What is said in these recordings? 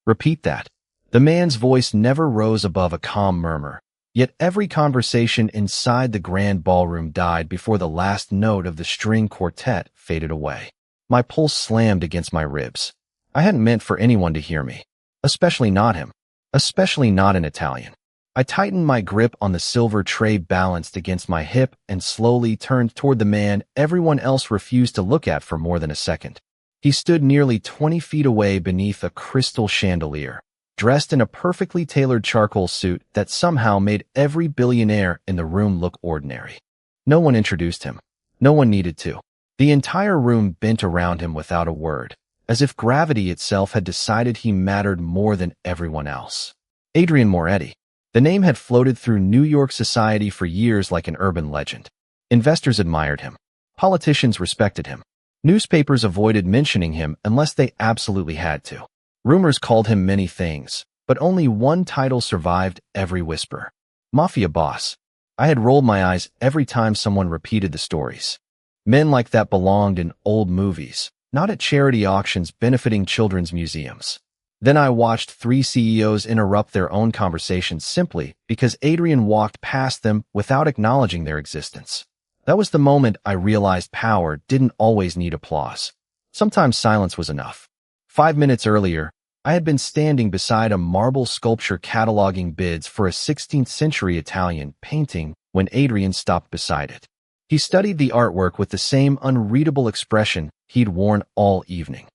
Repeat that. The man's voice never rose above a calm murmur, yet every conversation inside the grand ballroom died before the last note of the string quartet faded away. My pulse slammed against my ribs. I hadn't meant for anyone to hear me, especially not him, especially not an Italian. I tightened my grip on the silver tray balanced against my hip and slowly turned toward the man everyone else refused to look at for more than a second. He stood nearly 20 feet away beneath a crystal chandelier, dressed in a perfectly tailored charcoal suit that somehow made every billionaire in the room look ordinary. No one introduced him. No one needed to. The entire room bent around him without a word, as if gravity itself had decided he mattered more than everyone else. Adrian Moretti. The name had floated through New York society for years like an urban legend. Investors admired him. Politicians respected him. Newspapers avoided mentioning him unless they absolutely had to. Rumors called him many things, but only one title survived every whisper. Mafia boss. I had rolled my eyes every time someone repeated the stories. Men like that belonged in old movies, not at charity auctions benefiting children's museums. Then I watched 3 CEOs interrupt their own conversations simply because Adrian walked past them without acknowledging their existence. That was the moment I realized power didn't always need applause. Sometimes silence was enough. 5 minutes earlier, I had been standing beside a marble sculpture cataloging bids for a 16th century Italian painting when Adrian stopped beside it. He studied the artwork with the same unreadable expression he'd worn all evening.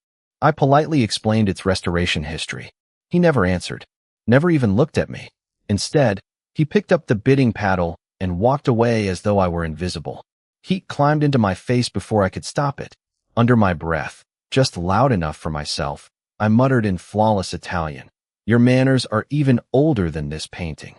I politely explained its restoration history. He never answered, never even looked at me. Instead, he picked up the bidding paddle and walked away as though I were invisible. Heat climbed into my face before I could stop it. Under my breath, just loud enough for myself, I muttered in flawless Italian, "Your manners are even older than this painting."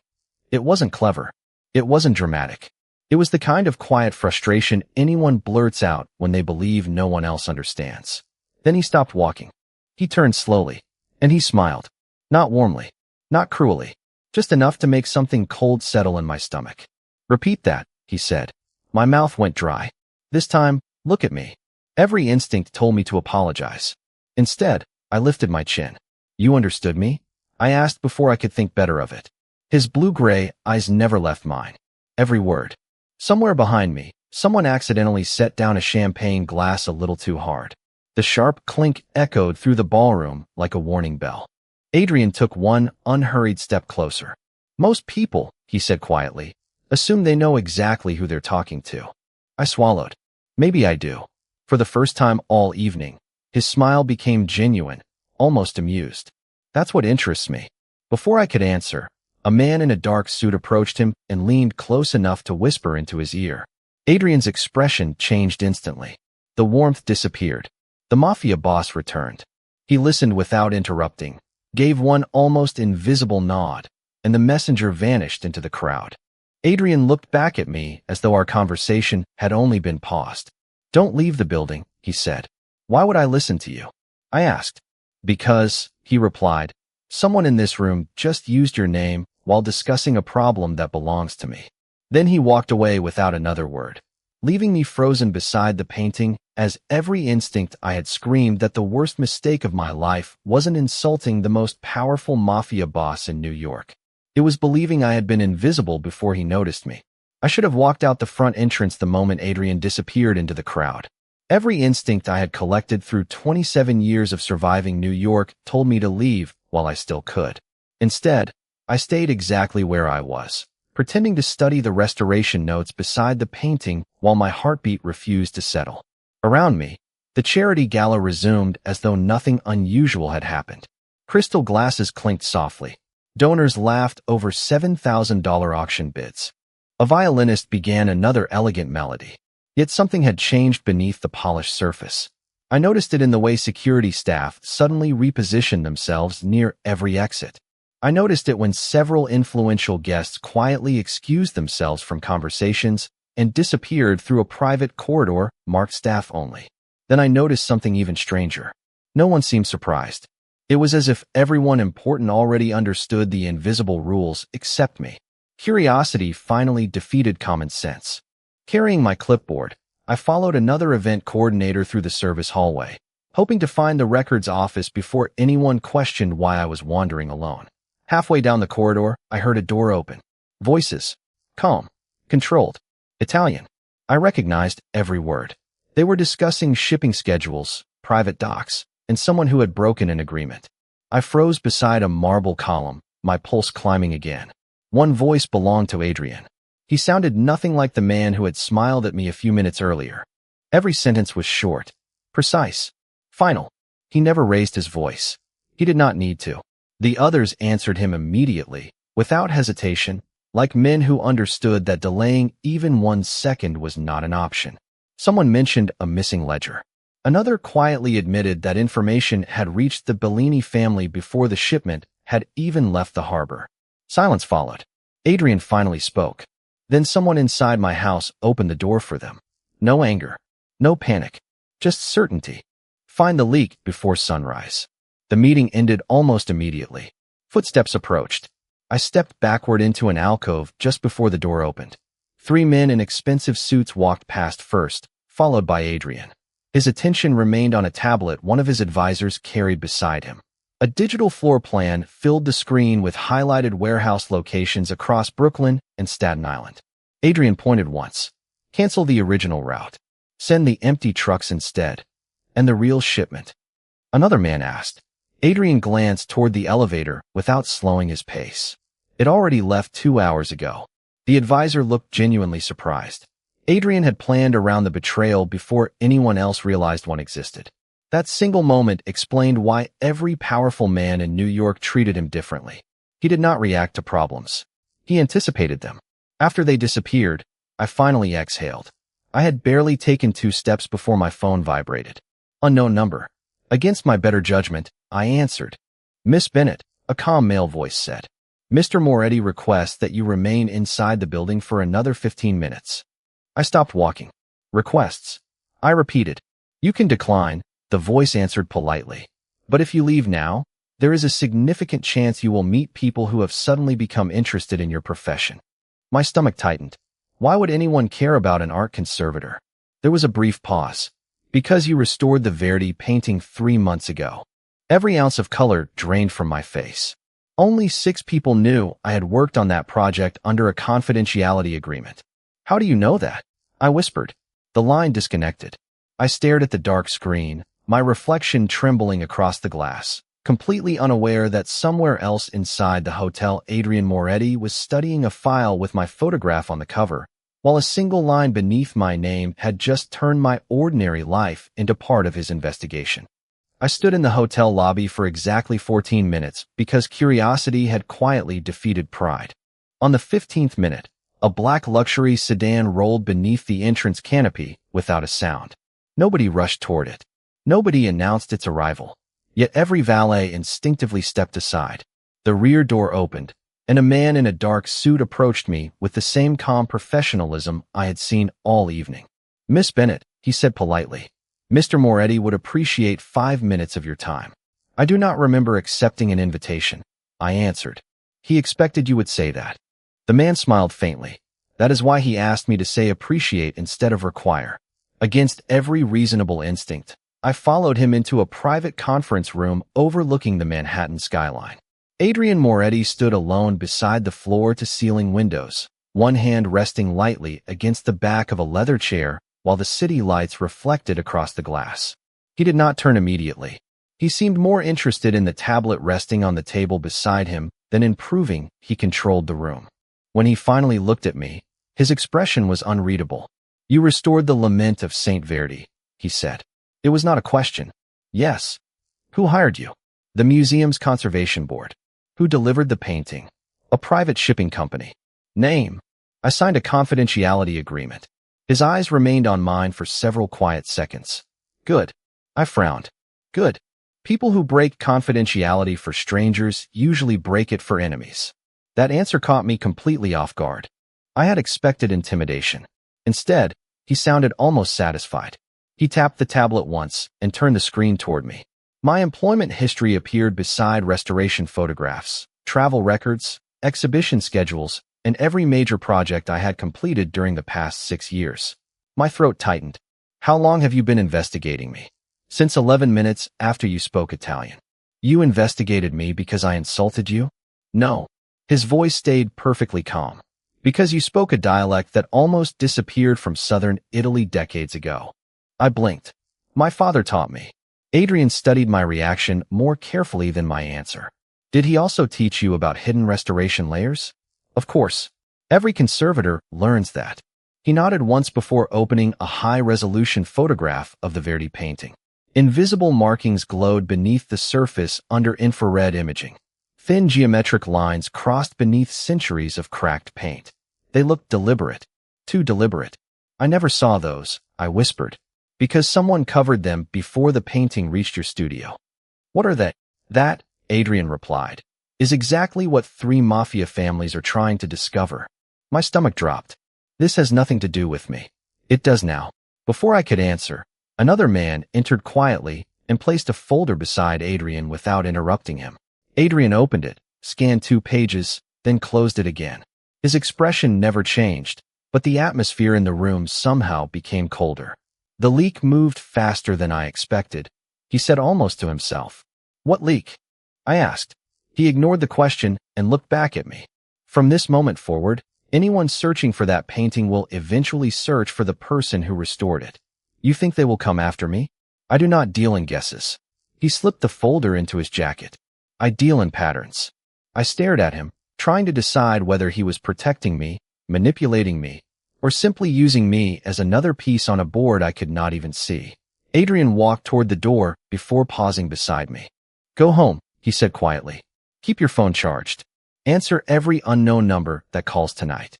It wasn't clever. It wasn't dramatic. It was the kind of quiet frustration anyone blurts out when they believe no one else understands. Then he stopped walking. He turned slowly, and he smiled. Not warmly, not cruelly, just enough to make something cold settle in my stomach. "Repeat that," he said. My mouth went dry. This time, look at me. Every instinct told me to apologize. Instead, I lifted my chin. "You understood me?" I asked before I could think better of it. His blue-gray eyes never left mine. Every word. Somewhere behind me, someone accidentally set down a champagne glass a little too hard. The sharp clink echoed through the ballroom like a warning bell. Adrian took one unhurried step closer. "Most people," he said quietly, "assume they know exactly who they're talking to." I swallowed. Maybe I do. For the first time all evening, his smile became genuine, almost amused. "That's what interests me." Before I could answer, a man in a dark suit approached him and leaned close enough to whisper into his ear. Adrian's expression changed instantly. The warmth disappeared. The mafia boss returned. He listened without interrupting, gave one almost invisible nod, and the messenger vanished into the crowd. Adrian looked back at me as though our conversation had only been paused. "Don't leave the building," he said. "Why would I listen to you?" I asked. "Because," he replied, "someone in this room just used your name while discussing a problem that belongs to me." Then he walked away without another word, leaving me frozen beside the painting as every instinct I had screamed that the worst mistake of my life wasn't insulting the most powerful mafia boss in New York. It was believing I had been invisible before he noticed me. I should have walked out the front entrance the moment Adrian disappeared into the crowd. Every instinct I had collected through 27 years of surviving New York told me to leave while I still could. Instead, I stayed exactly where I was, pretending to study the restoration notes beside the painting while my heartbeat refused to settle. Around me, the charity gala resumed as though nothing unusual had happened. Crystal glasses clinked softly. Donors laughed over $7,000 auction bids. A violinist began another elegant melody. Yet something had changed beneath the polished surface. I noticed it in the way security staff suddenly repositioned themselves near every exit. I noticed it when several influential guests quietly excused themselves from conversations and disappeared through a private corridor marked staff only. Then I noticed something even stranger. No one seemed surprised. It was as if everyone important already understood the invisible rules except me. Curiosity finally defeated common sense. Carrying my clipboard, I followed another event coordinator through the service hallway. hoping to find the records office before anyone questioned why I was wandering alone. Halfway down the corridor, I heard a door open. Voices. Calm. Controlled. Italian. I recognized every word. They were discussing shipping schedules, private docs, and someone who had broken an agreement. I froze beside a marble column, my pulse climbing again. One voice belonged to Adrian. He sounded nothing like the man who had smiled at me a few minutes earlier. Every sentence was short, precise, final. He never raised his voice. He did not need to. The others answered him immediately, without hesitation, like men who understood that delaying even 1 second was not an option. Someone mentioned a missing ledger. Another quietly admitted that information had reached the Bellini family before the shipment had even left the harbor. Silence followed. Adrian finally spoke. Then someone inside my house opened the door for them. No anger. No panic. Just certainty. Find the leak before sunrise. The meeting ended almost immediately. Footsteps approached. I stepped backward into an alcove just before the door opened. 3 men in expensive suits walked past first, followed by Adrian. His attention remained on a tablet one of his advisors carried beside him. A digital floor plan filled the screen with highlighted warehouse locations across Brooklyn and Staten Island. Adrian pointed once. Cancel the original route. Send the empty trucks instead. And the real shipment. Another man asked. Adrian glanced toward the elevator without slowing his pace. It already left 2 hours ago. The advisor looked genuinely surprised. Adrian had planned around the betrayal before anyone else realized one existed. That single moment explained why every powerful man in New York treated him differently. He did not react to problems. He anticipated them. After they disappeared, I finally exhaled. I had barely taken 2 steps before my phone vibrated. Unknown number. Against my better judgment, I answered. Miss Bennett, a calm male voice said. Mr. Moretti requests that you remain inside the building for another 15 minutes. I stopped walking. Requests. I repeated. You can decline, the voice answered politely. But if you leave now, there is a significant chance you will meet people who have suddenly become interested in your profession. My stomach tightened. Why would anyone care about an art conservator? There was a brief pause. Because you restored the Verdi painting 3 months ago. Every ounce of color drained from my face. Only 6 people knew I had worked on that project under a confidentiality agreement. How do you know that? I whispered. The line disconnected. I stared at the dark screen, my reflection trembling across the glass, completely unaware that somewhere else inside the hotel Adrian Moretti was studying a file with my photograph on the cover, while a single line beneath my name had just turned my ordinary life into part of his investigation. I stood in the hotel lobby for exactly 14 minutes because curiosity had quietly defeated pride. On the 15th minute, a black luxury sedan rolled beneath the entrance canopy without a sound. Nobody rushed toward it. Nobody announced its arrival. Yet every valet instinctively stepped aside. The rear door opened, and a man in a dark suit approached me with the same calm professionalism I had seen all evening. Miss Bennett, he said politely. Mr. Moretti would appreciate 5 minutes of your time. I do not remember accepting an invitation, I answered. He expected you would say that. The man smiled faintly. That is why he asked me to say appreciate instead of require. Against every reasonable instinct, I followed him into a private conference room overlooking the Manhattan skyline. Adrian Moretti stood alone beside the floor-to-ceiling windows, one hand resting lightly against the back of a leather chair while the city lights reflected across the glass. He did not turn immediately. He seemed more interested in the tablet resting on the table beside him than in proving he controlled the room. When he finally looked at me, his expression was unreadable. You restored the Lament of Saint Verdi, he said. It was not a question. Yes. Who hired you? The museum's conservation board. Who delivered the painting? A private shipping company. Name? I signed a confidentiality agreement. His eyes remained on mine for several quiet seconds. Good. I frowned. Good. People who break confidentiality for strangers usually break it for enemies. That answer caught me completely off guard. I had expected intimidation. Instead, he sounded almost satisfied. He tapped the tablet once and turned the screen toward me. My employment history appeared beside restoration photographs, travel records, exhibition schedules, and every major project I had completed during the past 6 years. My throat tightened. How long have you been investigating me? Since 11 minutes after you spoke Italian. You investigated me because I insulted you? No. His voice stayed perfectly calm. Because you spoke a dialect that almost disappeared from southern Italy decades ago. I blinked. My father taught me. Adrian studied my reaction more carefully than my answer. Did he also teach you about hidden restoration layers? Of course. Every conservator learns that. He nodded once before opening a high-resolution photograph of the Verdi painting. Invisible markings glowed beneath the surface under infrared imaging. Thin geometric lines crossed beneath centuries of cracked paint. They looked deliberate. Too deliberate. I never saw those, I whispered. Because someone covered them before the painting reached your studio. What are they? That, Adrian replied, is exactly what 3 mafia families are trying to discover. My stomach dropped. This has nothing to do with me. It does now. Before I could answer, another man entered quietly and placed a folder beside Adrian without interrupting him. Adrian opened it, scanned 2 pages, then closed it again. His expression never changed, but the atmosphere in the room somehow became colder. The leak moved faster than I expected, he said almost to himself. What leak? I asked. He ignored the question and looked back at me. From this moment forward, anyone searching for that painting will eventually search for the person who restored it. You think they will come after me? I do not deal in guesses. He slipped the folder into his jacket. I deal in patterns. I stared at him, trying to decide whether he was protecting me, manipulating me, or simply using me as another piece on a board I could not even see. Adrian walked toward the door before pausing beside me. Go home, he said quietly. Keep your phone charged. Answer every unknown number that calls tonight.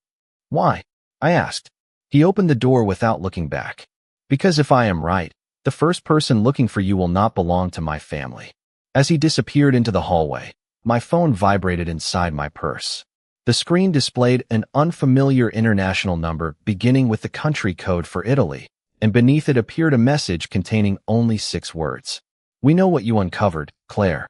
Why? I asked. He opened the door without looking back. Because if I am right, the first person looking for you will not belong to my family. As he disappeared into the hallway, my phone vibrated inside my purse. The screen displayed an unfamiliar international number beginning with the country code for Italy, and beneath it appeared a message containing only 6 words. We know what you uncovered, Claire.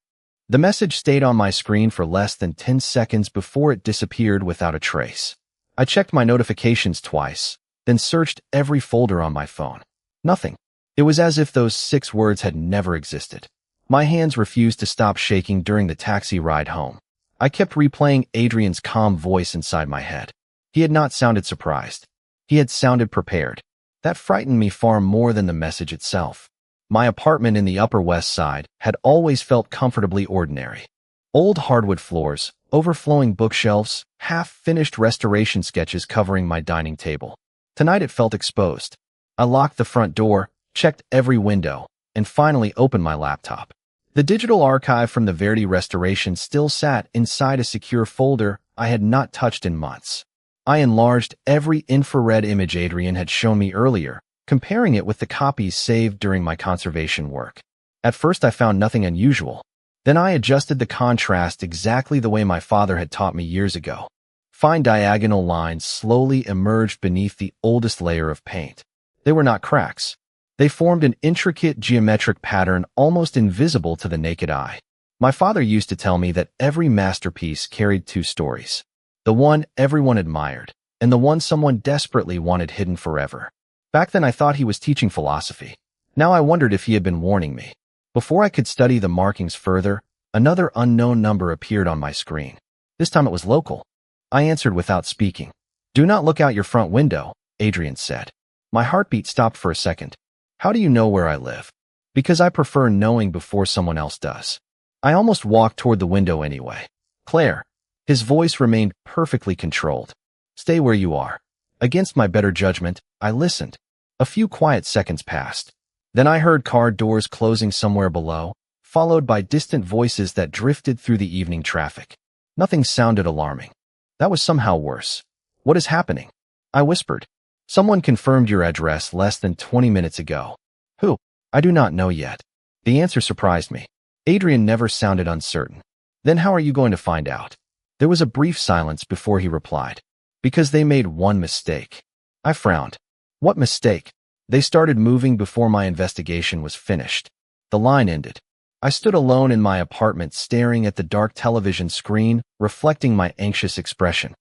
The message stayed on my screen for less than 10 seconds before it disappeared without a trace. I checked my notifications twice, then searched every folder on my phone. Nothing. It was as if those 6 words had never existed. My hands refused to stop shaking during the taxi ride home. I kept replaying Adrian's calm voice inside my head. He had not sounded surprised. He had sounded prepared. That frightened me far more than the message itself. My apartment in the Upper West Side had always felt comfortably ordinary. Old hardwood floors, overflowing bookshelves, half-finished restoration sketches covering my dining table. Tonight it felt exposed. I locked the front door, checked every window, and finally opened my laptop. The digital archive from the Verdi restoration still sat inside a secure folder I had not touched in months. I enlarged every infrared image Adrian had shown me earlier, comparing it with the copies saved during my conservation work. At first I found nothing unusual. Then I adjusted the contrast exactly the way my father had taught me years ago. Fine diagonal lines slowly emerged beneath the oldest layer of paint. They were not cracks. They formed an intricate geometric pattern almost invisible to the naked eye. My father used to tell me that every masterpiece carried 2 stories. The one everyone admired, and the one someone desperately wanted hidden forever. Back then I thought he was teaching philosophy. Now I wondered if he had been warning me. Before I could study the markings further, another unknown number appeared on my screen. This time it was local. I answered without speaking. Do not look out your front window, Adrian said. My heartbeat stopped for a second. How do you know where I live? Because I prefer knowing before someone else does. I almost walked toward the window anyway. Claire. His voice remained perfectly controlled. Stay where you are. Against my better judgment, I listened. A few quiet seconds passed. Then I heard car doors closing somewhere below, followed by distant voices that drifted through the evening traffic. Nothing sounded alarming. That was somehow worse. What is happening? I whispered. Someone confirmed your address less than 20 minutes ago. Who? I do not know yet. The answer surprised me. Adrian never sounded uncertain. Then how are you going to find out? There was a brief silence before he replied. Because they made one mistake. I frowned. What mistake? They started moving before my investigation was finished. The line ended. I stood alone in my apartment staring at the dark television screen, reflecting my anxious expression.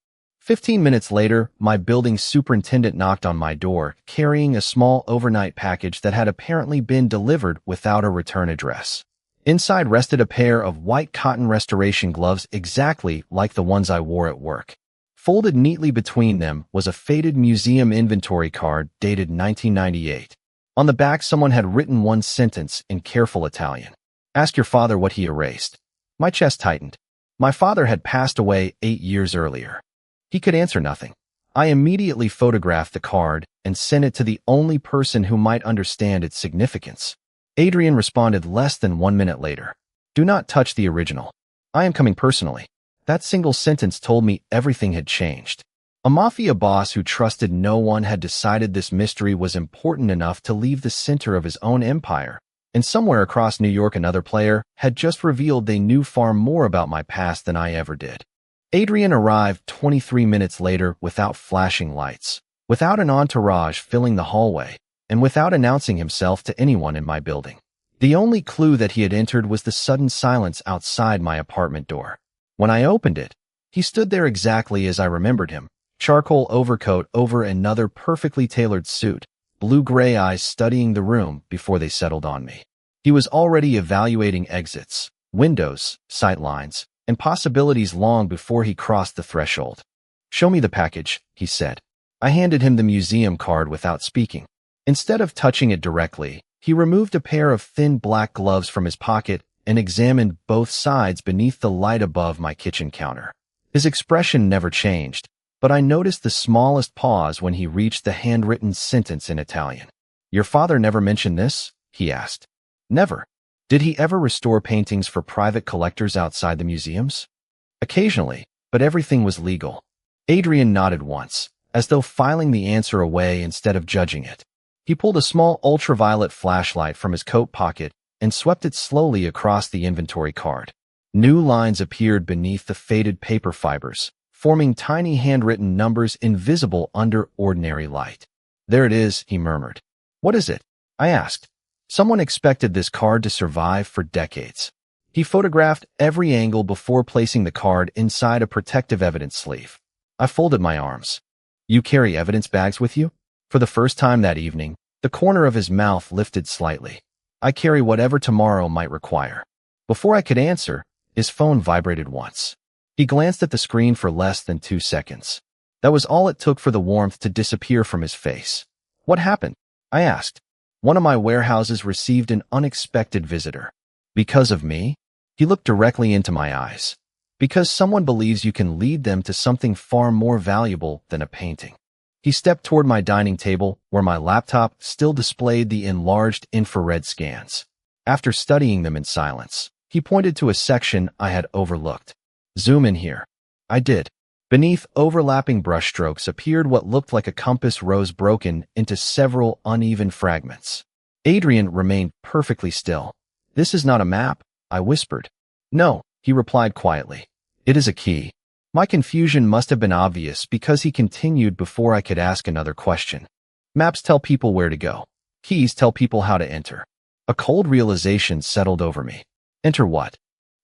15 minutes later, my building superintendent knocked on my door, carrying a small overnight package that had apparently been delivered without a return address. Inside rested a pair of white cotton restoration gloves exactly like the ones I wore at work. Folded neatly between them was a faded museum inventory card dated 1998. On the back, someone had written one sentence in careful Italian. "Ask your father what he erased." My chest tightened. My father had passed away 8 years earlier. He could answer nothing. I immediately photographed the card and sent it to the only person who might understand its significance. Adrian responded less than 1 minute later. "Do not touch the original. I am coming personally." That single sentence told me everything had changed. A mafia boss who trusted no one had decided this mystery was important enough to leave the center of his own empire. And somewhere across New York, another player had just revealed they knew far more about my past than I ever did. Adrian arrived 23 minutes later without flashing lights, without an entourage filling the hallway, and without announcing himself to anyone in my building. The only clue that he had entered was the sudden silence outside my apartment door. When I opened it, he stood there exactly as I remembered him, charcoal overcoat over another perfectly tailored suit, blue-gray eyes studying the room before they settled on me. He was already evaluating exits, windows, sightlines, and possibilities long before he crossed the threshold. "Show me the package," he said. I handed him the museum card without speaking. Instead of touching it directly, he removed a pair of thin black gloves from his pocket and examined both sides beneath the light above my kitchen counter. His expression never changed, but I noticed the smallest pause when he reached the handwritten sentence in Italian. "Your father never mentioned this?" he asked. "Never." "Did he ever restore paintings for private collectors outside the museums?" "Occasionally, but everything was legal." Adrian nodded once, as though filing the answer away instead of judging it. He pulled a small ultraviolet flashlight from his coat pocket and swept it slowly across the inventory card. New lines appeared beneath the faded paper fibers, forming tiny handwritten numbers invisible under ordinary light. "There it is," he murmured. "What is it?" I asked. Someone expected this card to survive for decades. He photographed every angle before placing the card inside a protective evidence sleeve. I folded my arms. "You carry evidence bags with you?" For the first time that evening, the corner of his mouth lifted slightly. "I carry whatever tomorrow might require." Before I could answer, his phone vibrated once. He glanced at the screen for less than 2 seconds. That was all it took for the warmth to disappear from his face. "What happened?" I asked. "One of my warehouses received an unexpected visitor." "Because of me?" He looked directly into my eyes. "Because someone believes you can lead them to something far more valuable than a painting." He stepped toward my dining table, where my laptop still displayed the enlarged infrared scans. After studying them in silence, he pointed to a section I had overlooked. "Zoom in here." I did. Beneath overlapping brushstrokes appeared what looked like a compass rose broken into several uneven fragments. Adrian remained perfectly still. "This is not a map," I whispered. "No," he replied quietly. "It is a key." My confusion must have been obvious because he continued before I could ask another question. "Maps tell people where to go. Keys tell people how to enter." A cold realization settled over me. "Enter what?"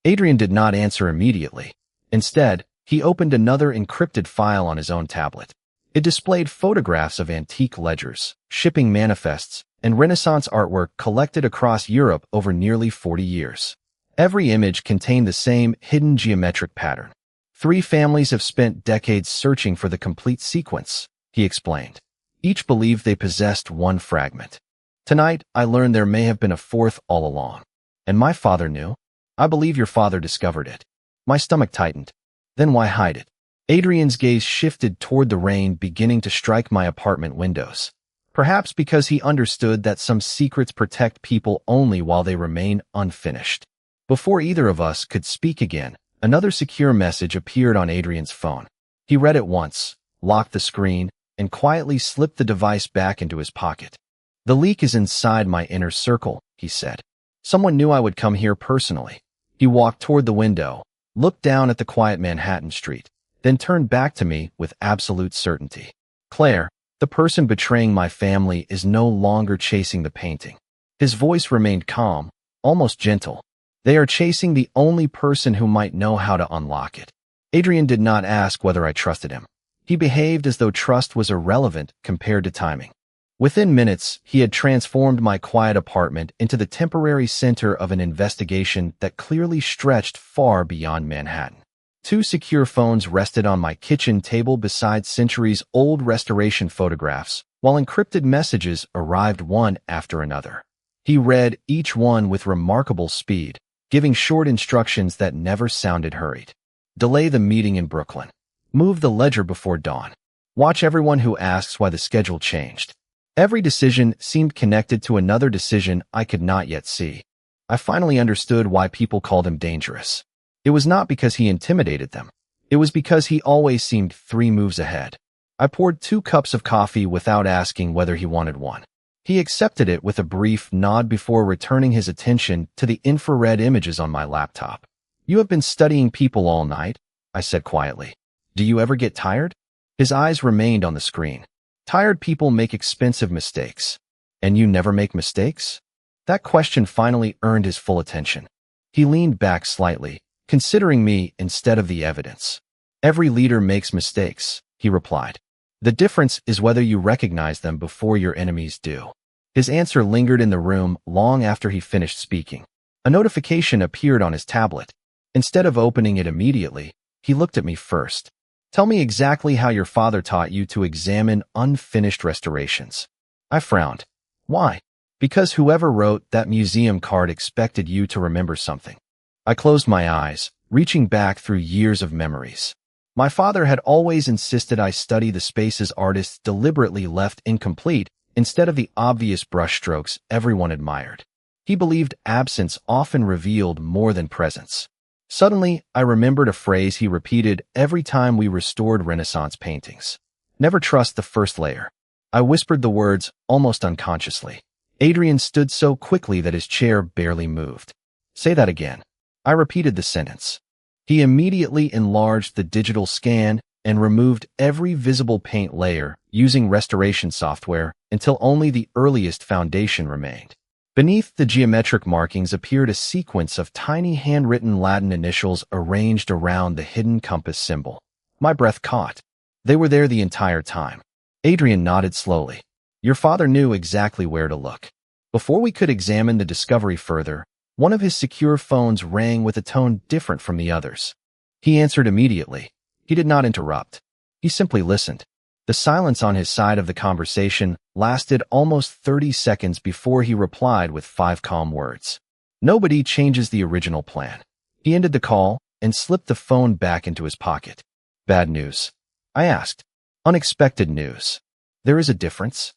Adrian did not answer immediately. Instead, he opened another encrypted file on his own tablet. It displayed photographs of antique ledgers, shipping manifests, and Renaissance artwork collected across Europe over nearly 40 years. Every image contained the same hidden geometric pattern. "3 families have spent decades searching for the complete sequence," he explained. "Each believed they possessed one fragment. Tonight, I learned there may have been a 4th all along. And my father knew. I believe your father discovered it." My stomach tightened. "Then why hide it?" Adrian's gaze shifted toward the rain beginning to strike my apartment windows. Perhaps because he understood that some secrets protect people only while they remain unfinished. Before either of us could speak again, another secure message appeared on Adrian's phone. He read it once, locked the screen, and quietly slipped the device back into his pocket. "The leak is inside my inner circle," he said. "Someone knew I would come here personally." He walked toward the window, looked down at the quiet Manhattan street, then turned back to me with absolute certainty. "Claire, the person betraying my family is no longer chasing the painting." His voice remained calm, almost gentle. "They are chasing the only person who might know how to unlock it." Adrian did not ask whether I trusted him. He behaved as though trust was irrelevant compared to timing. Within minutes, he had transformed my quiet apartment into the temporary center of an investigation that clearly stretched far beyond Manhattan. 2 secure phones rested on my kitchen table beside centuries-old restoration photographs, while encrypted messages arrived one after another. He read each one with remarkable speed, giving short instructions that never sounded hurried. Delay the meeting in Brooklyn. Move the ledger before dawn. Watch everyone who asks why the schedule changed. Every decision seemed connected to another decision I could not yet see. I finally understood why people called him dangerous. It was not because he intimidated them. It was because he always seemed 3 moves ahead. I poured 2 cups of coffee without asking whether he wanted one. He accepted it with a brief nod before returning his attention to the infrared images on my laptop. You have been studying people all night, I said quietly. Do you ever get tired? His eyes remained on the screen. Tired people make expensive mistakes. And you never make mistakes? That question finally earned his full attention. He leaned back slightly, considering me instead of the evidence. Every leader makes mistakes, he replied. The difference is whether you recognize them before your enemies do. His answer lingered in the room long after he finished speaking. A notification appeared on his tablet. Instead of opening it immediately, he looked at me first. Tell me exactly how your father taught you to examine unfinished restorations. I frowned. Why? Because whoever wrote that museum card expected you to remember something. I closed my eyes, reaching back through years of memories. My father had always insisted I study the spaces artists deliberately left incomplete instead of the obvious brushstrokes everyone admired. He believed absence often revealed more than presence. Suddenly, I remembered a phrase he repeated every time we restored Renaissance paintings. Never trust the first layer. I whispered the words almost unconsciously. Adrian stood so quickly that his chair barely moved. Say that again. I repeated the sentence. He immediately enlarged the digital scan and removed every visible paint layer using restoration software until only the earliest foundation remained. Beneath the geometric markings appeared a sequence of tiny handwritten Latin initials arranged around the hidden compass symbol. My breath caught. They were there the entire time. Adrian nodded slowly. Your father knew exactly where to look. Before we could examine the discovery further, one of his secure phones rang with a tone different from the others. He answered immediately. He did not interrupt. He simply listened. The silence on his side of the conversation lasted almost 30 seconds before he replied with 5 calm words. Nobody changes the original plan. He ended the call and slipped the phone back into his pocket. Bad news? I asked. Unexpected news. There is a difference?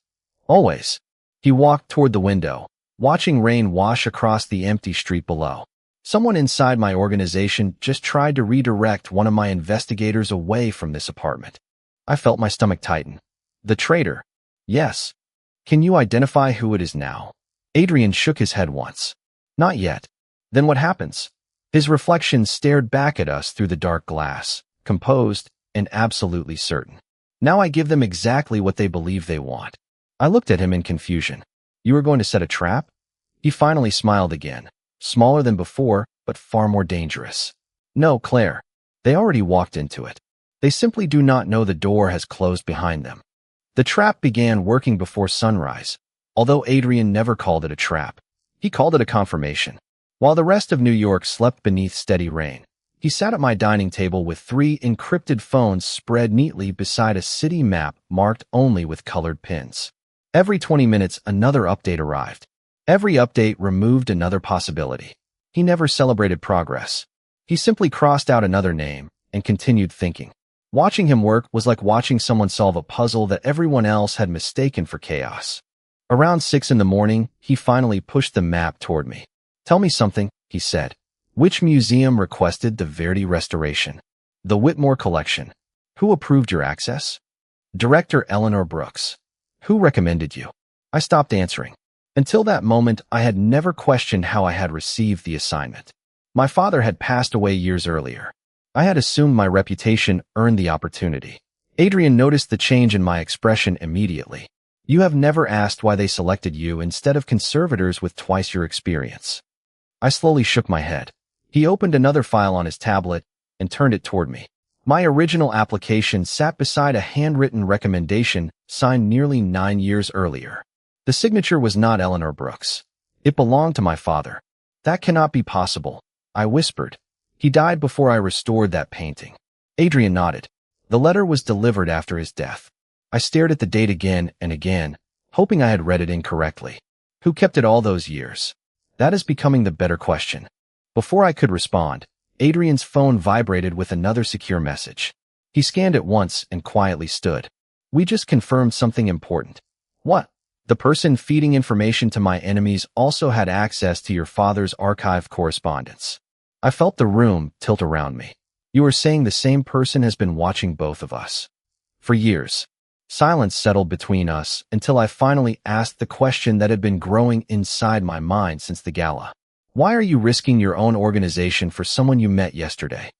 Always. He walked toward the window, watching rain wash across the empty street below. Someone inside my organization just tried to redirect one of my investigators away from this apartment. I felt my stomach tighten. The traitor? Yes. Can you identify who it is now? Adrian shook his head once. Not yet. Then what happens? His reflection stared back at us through the dark glass, composed and absolutely certain. Now I give them exactly what they believe they want. I looked at him in confusion. You are going to set a trap? He finally smiled again, smaller than before, but far more dangerous. No, Claire. They already walked into it. They simply do not know the door has closed behind them. The trap began working before sunrise, although Adrian never called it a trap. He called it a confirmation. While the rest of New York slept beneath steady rain, he sat at my dining table with 3 encrypted phones spread neatly beside a city map marked only with colored pins. Every 20 minutes, another update arrived. Every update removed another possibility. He never celebrated progress. He simply crossed out another name and continued thinking. Watching him work was like watching someone solve a puzzle that everyone else had mistaken for chaos. Around 6 in the morning, he finally pushed the map toward me. Tell me something, he said. Which museum requested the Verdi restoration? The Whitmore Collection. Who approved your access? Director Eleanor Brooks. Who recommended you? I stopped answering. Until that moment, I had never questioned how I had received the assignment. My father had passed away years earlier. I had assumed my reputation earned the opportunity. Adrian noticed the change in my expression immediately. You have never asked why they selected you instead of conservators with twice your experience. I slowly shook my head. He opened another file on his tablet and turned it toward me. My original application sat beside a handwritten recommendation signed nearly 9 years earlier. The signature was not Eleanor Brooks. It belonged to my father. That cannot be possible, I whispered. He died before I restored that painting. Adrian nodded. The letter was delivered after his death. I stared at the date again and again, hoping I had read it incorrectly. Who kept it all those years? That is becoming the better question. Before I could respond, Adrian's phone vibrated with another secure message. He scanned it once and quietly stood. We just confirmed something important. What? The person feeding information to my enemies also had access to your father's archived correspondence. I felt the room tilt around me. You are saying the same person has been watching both of us. For years. Silence settled between us until I finally asked the question that had been growing inside my mind since the gala. Why are you risking your own organization for someone you met yesterday?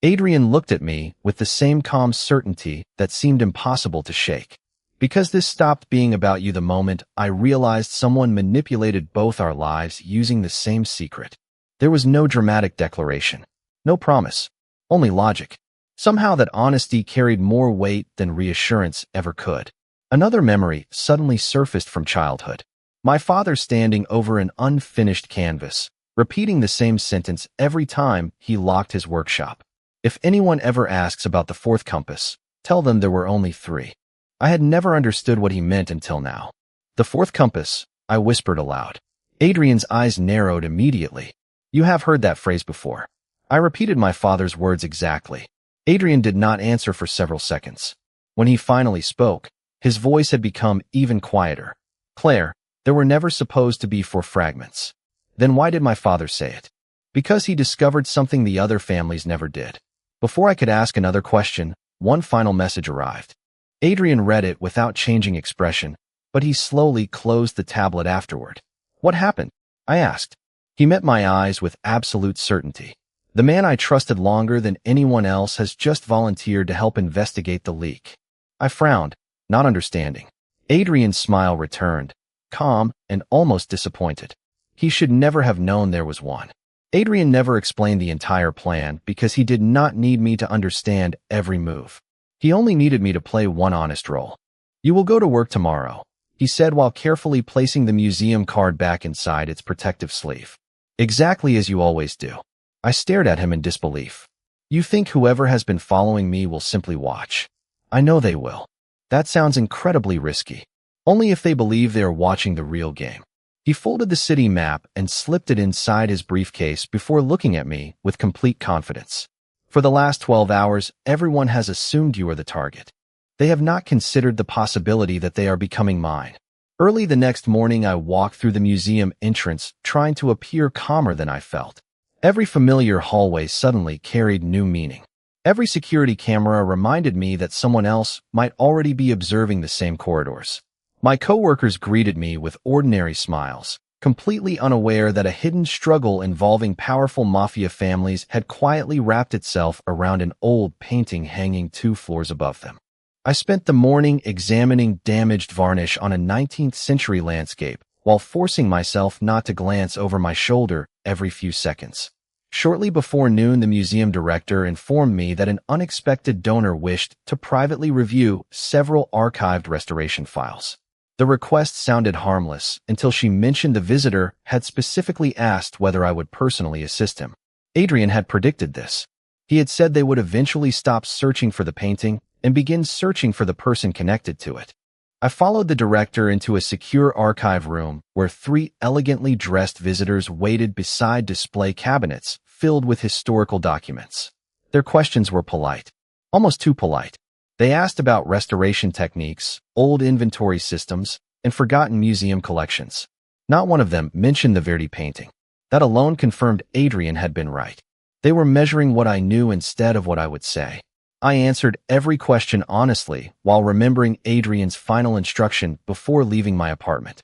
Adrian looked at me with the same calm certainty that seemed impossible to shake. Because this stopped being about you the moment I realized someone manipulated both our lives using the same secret. There was no dramatic declaration, no promise, only logic. Somehow that honesty carried more weight than reassurance ever could. Another memory suddenly surfaced from childhood. My father standing over an unfinished canvas, repeating the same sentence every time he locked his workshop. If anyone ever asks about the fourth compass, tell them there were only 3. I had never understood what he meant until now. The fourth compass, I whispered aloud. Adrian's eyes narrowed immediately. You have heard that phrase before. I repeated my father's words exactly. Adrian did not answer for several seconds. When he finally spoke, his voice had become even quieter. Claire, there were never supposed to be 4 fragments. Then why did my father say it? Because he discovered something the other families never did. Before I could ask another question, one final message arrived. Adrian read it without changing expression, but he slowly closed the tablet afterward. What happened? I asked. He met my eyes with absolute certainty. The man I trusted longer than anyone else has just volunteered to help investigate the leak. I frowned, not understanding. Adrian's smile returned, calm and almost disappointed. He should never have known there was one. Adrian never explained the entire plan because he did not need me to understand every move. He only needed me to play one honest role. You will go to work tomorrow, he said while carefully placing the museum card back inside its protective sleeve. Exactly as you always do. I stared at him in disbelief. You think whoever has been following me will simply watch? I know they will. That sounds incredibly risky. Only if they believe they are watching the real game. He folded the city map and slipped it inside his briefcase before looking at me with complete confidence. For the last 12 hours, everyone has assumed you are the target. They have not considered the possibility that they are becoming mine. Early the next morning, I walked through the museum entrance, trying to appear calmer than I felt. Every familiar hallway suddenly carried new meaning. Every security camera reminded me that someone else might already be observing the same corridors. My coworkers greeted me with ordinary smiles, completely unaware that a hidden struggle involving powerful mafia families had quietly wrapped itself around an old painting hanging 2 floors above them. I spent the morning examining damaged varnish on a 19th century landscape while forcing myself not to glance over my shoulder every few seconds. Shortly before noon, the museum director informed me that an unexpected donor wished to privately review several archived restoration files. The request sounded harmless until she mentioned the visitor had specifically asked whether I would personally assist him. Adrian had predicted this. He had said they would eventually stop searching for the painting and begin searching for the person connected to it. I followed the director into a secure archive room where 3 elegantly dressed visitors waited beside display cabinets filled with historical documents. Their questions were polite, almost too polite. They asked about restoration techniques, old inventory systems, and forgotten museum collections. Not one of them mentioned the Verdi painting. That alone confirmed Adrian had been right. They were measuring what I knew instead of what I would say. I answered every question honestly while remembering Adrian's final instruction before leaving my apartment.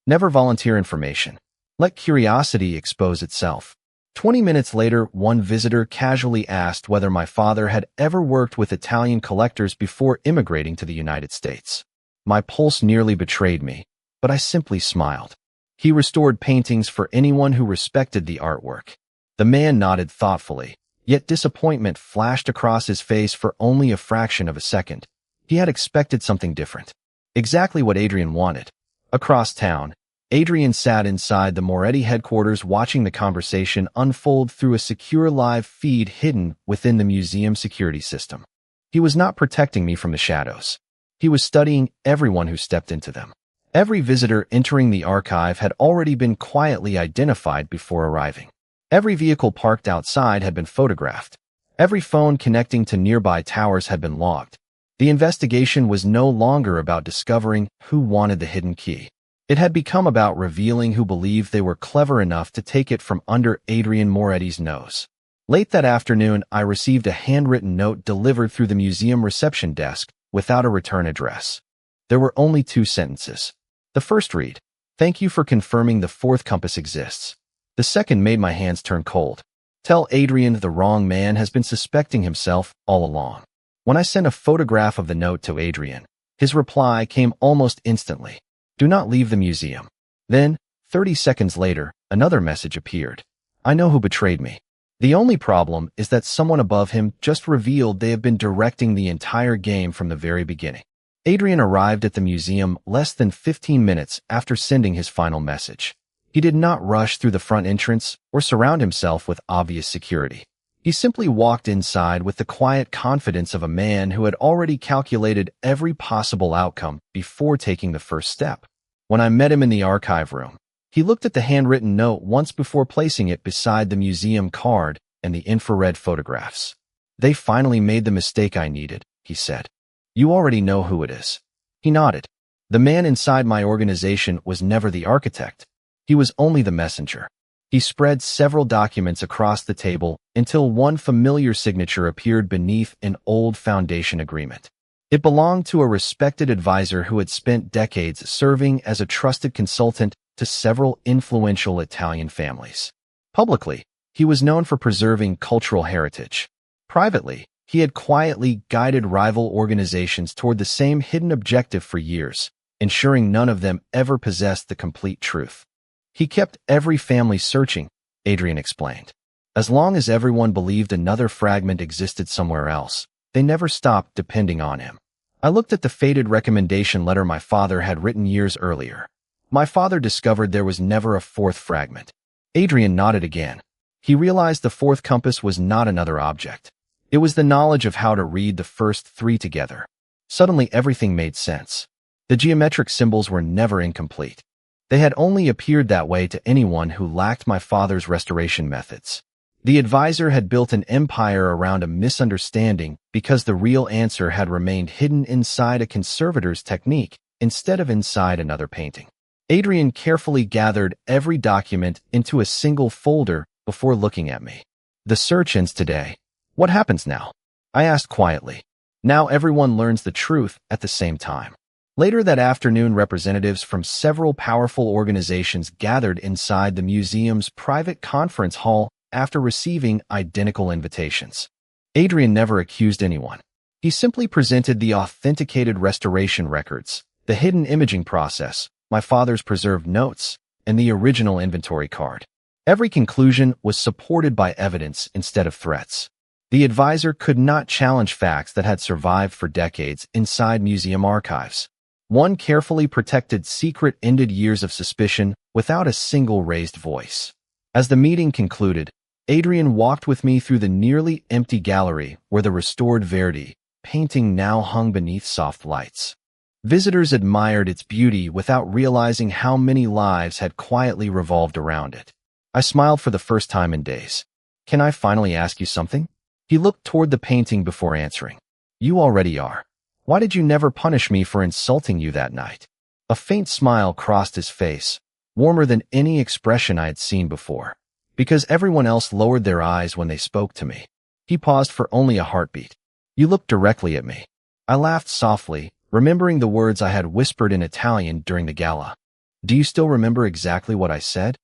Never volunteer information. Let curiosity expose itself. 20 minutes later, one visitor casually asked whether my father had ever worked with Italian collectors before immigrating to the United States. My pulse nearly betrayed me, but I simply smiled. He restored paintings for anyone who respected the artwork. The man nodded thoughtfully. Yet disappointment flashed across his face for only a fraction of a second. He had expected something different. Exactly what Adrian wanted. Across town, Adrian sat inside the Moretti headquarters watching the conversation unfold through a secure live feed hidden within the museum security system. He was not protecting me from the shadows. He was studying everyone who stepped into them. Every visitor entering the archive had already been quietly identified before arriving. Every vehicle parked outside had been photographed. Every phone connecting to nearby towers had been logged. The investigation was no longer about discovering who wanted the hidden key. It had become about revealing who believed they were clever enough to take it from under Adrian Moretti's nose. Late that afternoon, I received a handwritten note delivered through the museum reception desk without a return address. There were only 2 sentences. The first read, "Thank you for confirming the fourth compass exists." The second made my hands turn cold. "Tell Adrian the wrong man has been suspecting himself all along." When I sent a photograph of the note to Adrian, his reply came almost instantly. "Do not leave the museum." Then, 30 seconds later, another message appeared. "I know who betrayed me. The only problem is that someone above him just revealed they have been directing the entire game from the very beginning." Adrian arrived at the museum less than 15 minutes after sending his final message. He did not rush through the front entrance or surround himself with obvious security. He simply walked inside with the quiet confidence of a man who had already calculated every possible outcome before taking the first step. When I met him in the archive room, he looked at the handwritten note once before placing it beside the museum card and the infrared photographs. "They finally made the mistake I needed," he said. "You already know who it is." He nodded. "The man inside my organization was never the architect. He was only the messenger." He spread several documents across the table until one familiar signature appeared beneath an old foundation agreement. It belonged to a respected advisor who had spent decades serving as a trusted consultant to several influential Italian families. Publicly, he was known for preserving cultural heritage. Privately, he had quietly guided rival organizations toward the same hidden objective for years, ensuring none of them ever possessed the complete truth. "He kept every family searching," Adrian explained. "As long as everyone believed another fragment existed somewhere else, they never stopped depending on him." I looked at the faded recommendation letter my father had written years earlier. My father discovered there was never a fourth fragment. Adrian nodded again. He realized the fourth compass was not another object. It was the knowledge of how to read the first 3 together. Suddenly everything made sense. The geometric symbols were never incomplete. They had only appeared that way to anyone who lacked my father's restoration methods. The advisor had built an empire around a misunderstanding because the real answer had remained hidden inside a conservator's technique instead of inside another painting. Adrian carefully gathered every document into a single folder before looking at me. "The search ends today. What happens now?" I asked quietly. "Now everyone learns the truth at the same time." Later that afternoon, representatives from several powerful organizations gathered inside the museum's private conference hall after receiving identical invitations. Adrian never accused anyone. He simply presented the authenticated restoration records, the hidden imaging process, my father's preserved notes, and the original inventory card. Every conclusion was supported by evidence instead of threats. The advisor could not challenge facts that had survived for decades inside museum archives. One carefully protected secret ended years of suspicion without a single raised voice. As the meeting concluded, Adrian walked with me through the nearly empty gallery where the restored Verdi painting now hung beneath soft lights. Visitors admired its beauty without realizing how many lives had quietly revolved around it. I smiled for the first time in days. "Can I finally ask you something?" He looked toward the painting before answering. "You already are. Why did you never punish me for insulting you that night?" A faint smile crossed his face, warmer than any expression I had seen before. "Because everyone else lowered their eyes when they spoke to me." He paused for only a heartbeat. "You looked directly at me." I laughed softly, remembering the words I had whispered in Italian during the gala. "Do you still remember exactly what I said?"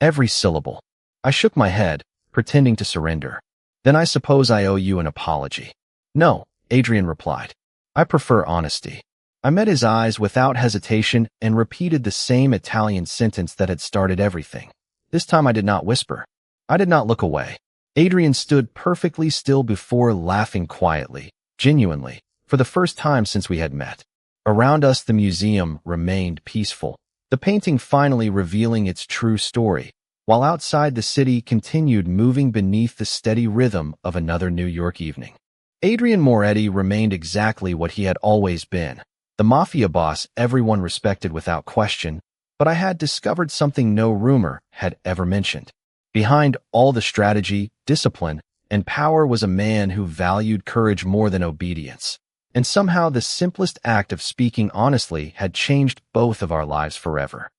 "Every syllable." I shook my head, pretending to surrender. "Then I suppose I owe you an apology." "No," Adrian replied. "I prefer honesty." I met his eyes without hesitation and repeated the same Italian sentence that had started everything. This time I did not whisper. I did not look away. Adrian stood perfectly still before laughing quietly, genuinely, for the first time since we had met. Around us, the museum remained peaceful, the painting finally revealing its true story, while outside the city continued moving beneath the steady rhythm of another New York evening. Adrian Moretti remained exactly what he had always been, the mafia boss everyone respected without question, but I had discovered something no rumor had ever mentioned. Behind all the strategy, discipline, and power was a man who valued courage more than obedience. And somehow the simplest act of speaking honestly had changed both of our lives forever.